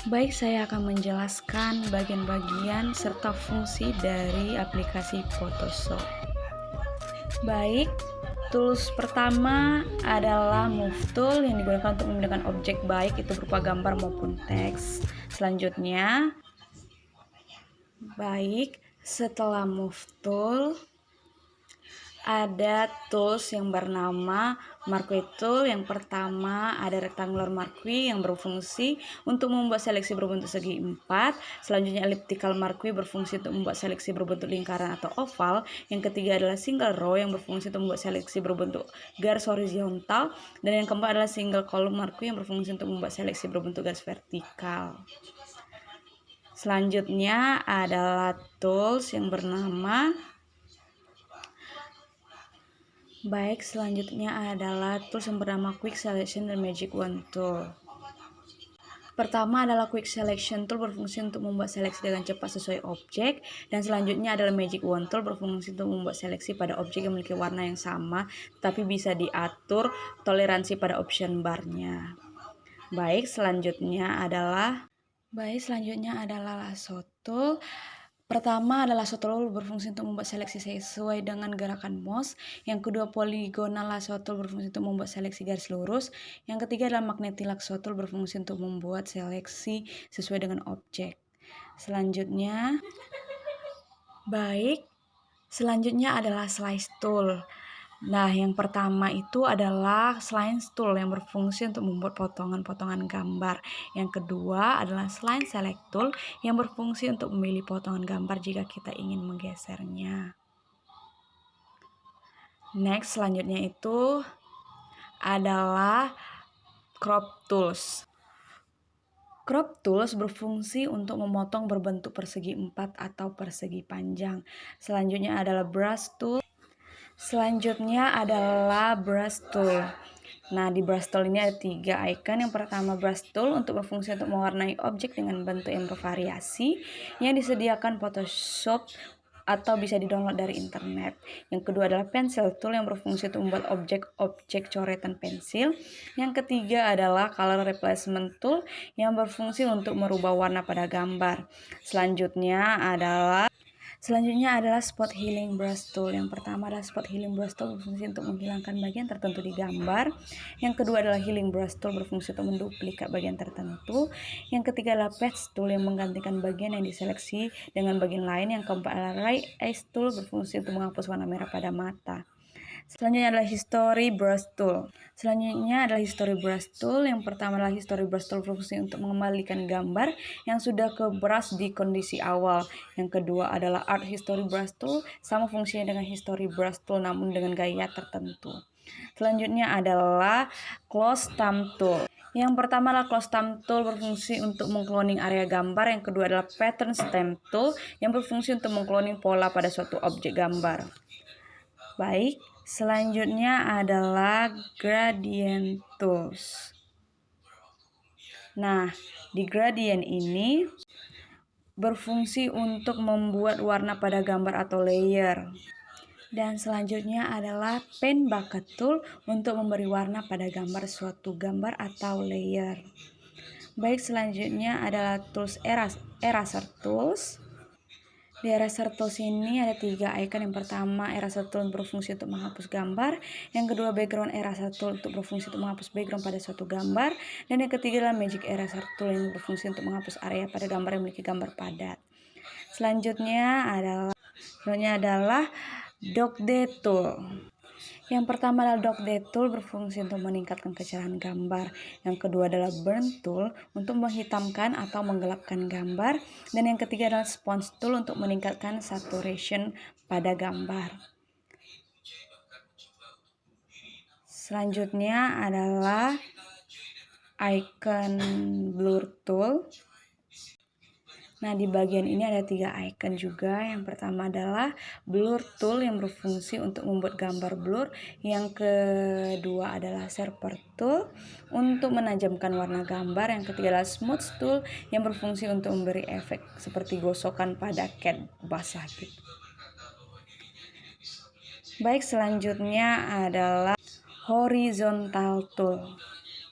Baik, saya akan menjelaskan bagian-bagian serta fungsi dari aplikasi Photoshop. Baik, tools pertama adalah Move Tool yang digunakan untuk memindahkan objek baik itu berupa gambar maupun teks. Selanjutnya, setelah Move Tool, ada tools yang bernama Marquee Tool. Yang pertama ada Rectangular Marquee yang berfungsi untuk membuat seleksi berbentuk segi 4. Selanjutnya Elliptical Marquee berfungsi untuk membuat seleksi berbentuk lingkaran atau oval. Yang ketiga adalah Single Row yang berfungsi untuk membuat seleksi berbentuk garis horizontal. Dan yang keempat adalah Single Column Marquee yang berfungsi untuk membuat seleksi berbentuk garis vertikal. Selanjutnya adalah tools yang bernama selanjutnya adalah tools yang bernama Quick Selection dan Magic Wand Tool. Pertama adalah Quick Selection Tool berfungsi untuk membuat seleksi dengan cepat sesuai objek, dan selanjutnya adalah Magic Wand Tool berfungsi untuk membuat seleksi pada objek yang memiliki warna yang sama, tapi bisa diatur toleransi pada option bar-nya. Selanjutnya adalah Lasso Tool. Pertama adalah Lasso Tool berfungsi untuk membuat seleksi sesuai dengan gerakan mouse. Yang kedua Polygonal Lasso Tool berfungsi untuk membuat seleksi garis lurus. Yang ketiga adalah Magnetic Lasso Tool berfungsi untuk membuat seleksi sesuai dengan objek. Selanjutnya adalah Slice Tool. Nah, yang pertama itu adalah Slice Tool yang berfungsi untuk membuat potongan-potongan gambar. Yang kedua adalah Slice Select Tool yang berfungsi untuk memilih potongan gambar jika kita ingin menggesernya. Selanjutnya itu adalah Crop Tools. Crop Tools berfungsi untuk memotong berbentuk persegi 4 atau persegi panjang. Selanjutnya adalah Brush Tool. Nah, di Brush Tool ini ada 3 icon. Yang pertama Brush Tool untuk berfungsi untuk mewarnai objek dengan bentuk yang bervariasi yang disediakan Photoshop atau bisa didownload dari internet. Yang kedua adalah Pencil Tool yang berfungsi untuk membuat objek coretan pensil. Yang ketiga adalah Color Replacement Tool yang berfungsi untuk merubah warna pada gambar. Selanjutnya adalah Spot Healing Brush Tool. Yang pertama adalah Spot Healing Brush Tool berfungsi untuk menghilangkan bagian tertentu di gambar. Yang kedua adalah Healing Brush Tool berfungsi untuk menduplikat bagian tertentu. Yang ketiga adalah Patch Tool yang menggantikan bagian yang diseleksi dengan bagian lain. Yang keempat adalah Ray Eyes Tool berfungsi untuk menghapus warna merah pada mata. Selanjutnya adalah History Brush Tool. Yang pertama adalah History Brush Tool berfungsi untuk mengembalikan gambar yang sudah ke brush di kondisi awal. Yang kedua adalah Art History Brush Tool, sama fungsinya dengan History Brush Tool namun dengan gaya tertentu. Selanjutnya adalah Close Thumb Tool. Yang pertama adalah Close Thumb Tool berfungsi untuk mengcloning area gambar. Yang kedua adalah Pattern Stamp Tool yang berfungsi untuk mengcloning pola pada suatu objek gambar. Selanjutnya adalah Gradient Tools. Nah, di gradient ini berfungsi untuk membuat warna pada gambar atau layer. Dan selanjutnya adalah Paint Bucket Tool untuk memberi warna pada gambar suatu gambar atau layer. Selanjutnya adalah tools Eraser Tools. Di Eraser Tools ini ada 3 icon. Yang pertama Eraser Tool berfungsi untuk menghapus gambar. Yang kedua Background Eraser Tool untuk berfungsi untuk menghapus background pada suatu gambar. Dan yang ketiga adalah Magic Eraser Tool yang berfungsi untuk menghapus area pada gambar yang memiliki gambar padat. Selanjutnya adalah Dot Tool. Yang pertama adalah Dot Tool berfungsi untuk meningkatkan kecerahan gambar. Yang kedua adalah Burn Tool untuk menghitamkan atau menggelapkan gambar. Dan yang ketiga adalah Sponge Tool untuk meningkatkan saturation pada gambar. Selanjutnya adalah icon Blur Tool. Nah, di bagian ini ada 3 icon juga. Yang pertama adalah Blur Tool yang berfungsi untuk membuat gambar blur. Yang kedua adalah Sharper Tool untuk menajamkan warna gambar. Yang ketiga adalah Smooth Tool yang berfungsi untuk memberi efek seperti gosokan pada cat basah gitu. Selanjutnya adalah Horizontal Tool.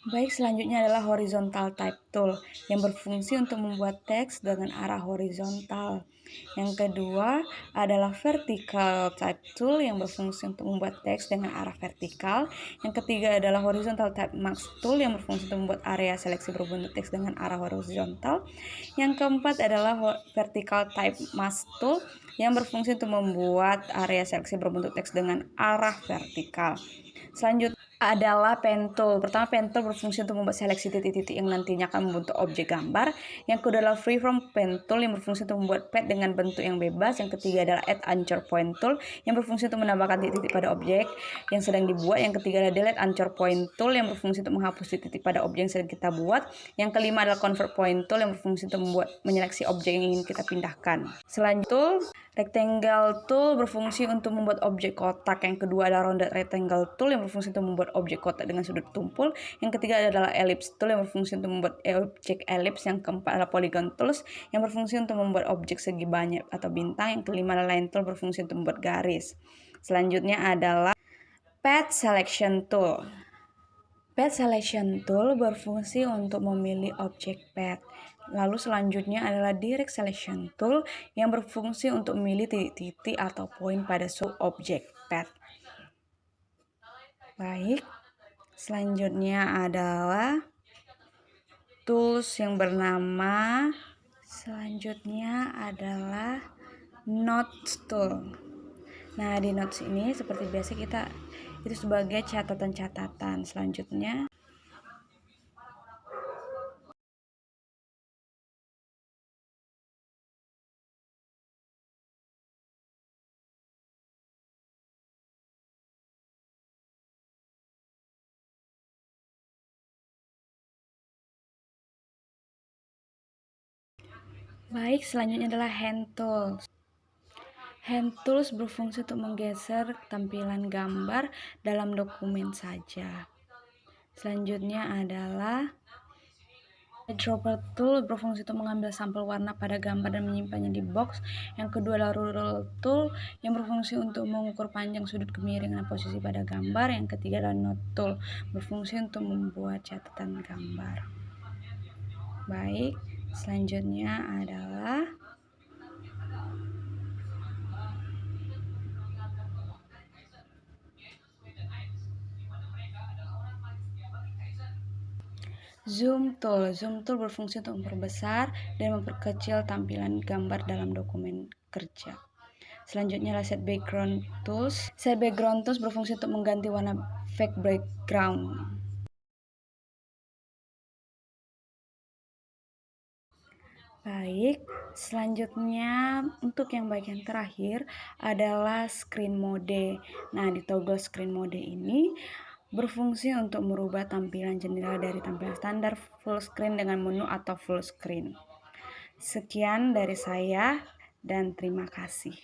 Baik, selanjutnya adalah horizontal type tool yang berfungsi untuk membuat teks dengan arah horizontal. Yang kedua adalah vertical type tool yang berfungsi untuk membuat teks dengan arah vertikal. Yang ketiga adalah horizontal type mask tool yang berfungsi untuk membuat area seleksi berbentuk teks dengan arah horizontal. Yang keempat adalah vertical type mask tool yang berfungsi untuk membuat area seleksi berbentuk teks dengan arah vertikal. Selanjutnya adalah pen tool. Pertama, pen tool berfungsi untuk membuat seleksi titik-titik yang nantinya akan membentuk objek gambar. Yang kedua adalah freeform pen tool yang berfungsi untuk membuat pad dengan bentuk yang bebas. Yang ketiga adalah add anchor point tool yang berfungsi untuk menambahkan titik-titik pada objek yang sedang dibuat. Yang ketiga adalah delete anchor point tool yang berfungsi untuk menghapus titik-titik pada objek yang sedang kita buat. Yang kelima adalah convert point tool yang berfungsi untuk menyeleksi objek yang ingin kita pindahkan. Selanjutnya, rectangle tool berfungsi untuk membuat objek kotak. Yang kedua adalah rounded rectangle tool yang berfungsi untuk membuat objek kotak dengan sudut tumpul. Yang ketiga adalah ellipse tool yang berfungsi untuk membuat objek ellipse. Yang keempat adalah polygon tools yang berfungsi untuk membuat objek segi banyak atau bintang. Yang kelima adalah line tool berfungsi untuk membuat garis. Selanjutnya adalah path selection tool. Path selection tool berfungsi untuk memilih objek path. Lalu selanjutnya adalah direct selection tool yang berfungsi untuk memilih titik-titik atau poin pada objek path. Baik, selanjutnya adalah tools yang bernama notes tool. Nah, di notes ini seperti biasa kita itu sebagai catatan-catatan. Selanjutnya baik, selanjutnya adalah hand tools. Hand tools berfungsi untuk menggeser tampilan gambar dalam dokumen saja. Selanjutnya adalah eyedropper tool berfungsi untuk mengambil sampel warna pada gambar dan menyimpannya di box. Yang kedua adalah ruler tool yang berfungsi untuk mengukur panjang, sudut, kemiringan, dan posisi pada gambar. Yang ketiga adalah note tool berfungsi untuk membuat catatan gambar. Baik, selanjutnya adalah zoom tool. Zoom tool berfungsi untuk memperbesar dan memperkecil tampilan gambar dalam dokumen kerja. Selanjutnya adalah set background tools. Set background tools berfungsi untuk mengganti warna fake background. Baik, selanjutnya untuk yang bagian terakhir adalah screen mode. Nah, di toggle screen mode ini berfungsi untuk merubah tampilan jendela dari tampilan standar full screen dengan menu atau full screen. Sekian dari saya dan terima kasih.